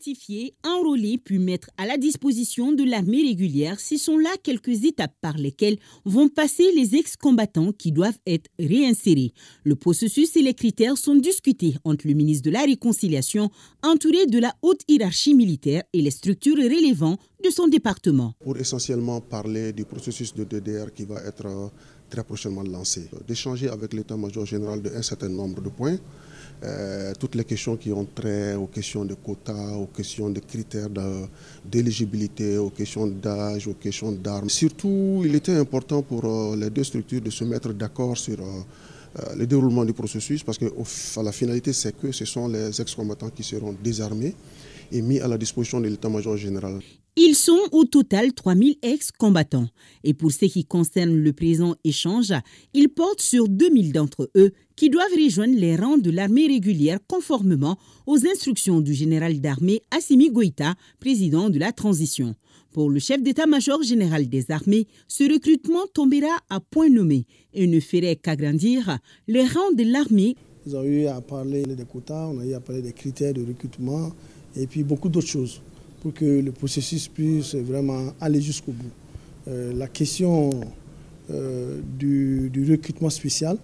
identifier, enrôler puis mettre à la disposition de l'armée régulière, ce sont là quelques étapes par lesquelles vont passer les ex-combattants qui doivent être réinsérés. Le processus et les critères sont discutés entre le ministre de la Réconciliation, entouré de la haute hiérarchie militaire et les structures relevant de son département. Pour essentiellement parler du processus de DDR qui va être très prochainement lancé, d'échanger avec l'état-major général d'un certain nombre de points, toutes les questions qui ont trait aux questions de quotas, aux questions de critères d'éligibilité, aux questions d'âge, aux questions d'armes. Surtout, il était important pour les deux structures de se mettre d'accord sur le déroulement du processus parce que la finalité, c'est que ce sont les ex-combattants qui seront désarmés et mis à la disposition de l'état-major général. Ils sont au total 3000 ex-combattants. Et pour ce qui concerne le présent échange, il porte sur 2000 d'entre eux qui doivent rejoindre les rangs de l'armée régulière conformément aux instructions du général d'armée Assimi Goïta, président de la transition. Pour le chef d'état-major général des armées, ce recrutement tombera à point nommé et ne ferait qu'agrandir les rangs de l'armée. Nous avons eu à parler des quotas, on a eu à parler des critères de recrutement et puis beaucoup d'autres choses pour que le processus puisse vraiment aller jusqu'au bout. La question du recrutement spécial,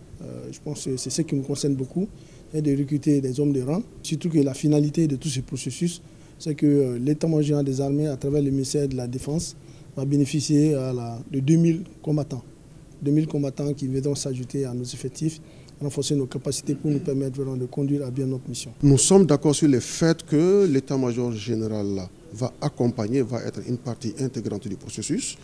je pense que c'est ce qui me concerne beaucoup, c'est de recruter des hommes de rang. Surtout que la finalité de tout ce processus, c'est que l'état-major général des armées, à travers le ministère de la Défense, va bénéficier de 2000 combattants. 2000 combattants qui viendront s'ajouter à nos effectifs, renforcer nos capacités pour nous permettre vraiment de conduire à bien notre mission. Nous sommes d'accord sur le fait que l'état-major général va accompagner, va être une partie intégrante du processus,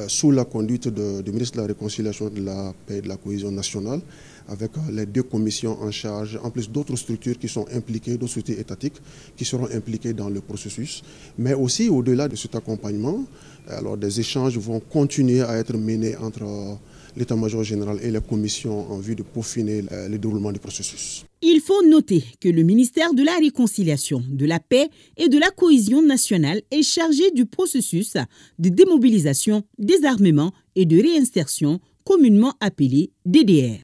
sous la conduite du ministre de la Réconciliation, de la Paix et de la Cohésion nationale, avec les deux commissions en charge, en plus d'autres structures qui sont impliquées, d'autres structures étatiques qui seront impliquées dans le processus. Mais aussi, au-delà de cet accompagnement, alors des échanges vont continuer à être menés entre l'état-major général et les commissions en vue de peaufiner le déroulement du processus. Il faut noter que le ministère de la Réconciliation, de la Paix et de la Cohésion nationale est chargé du processus de démobilisation, désarmement et de réinsertion, communément appelé DDR.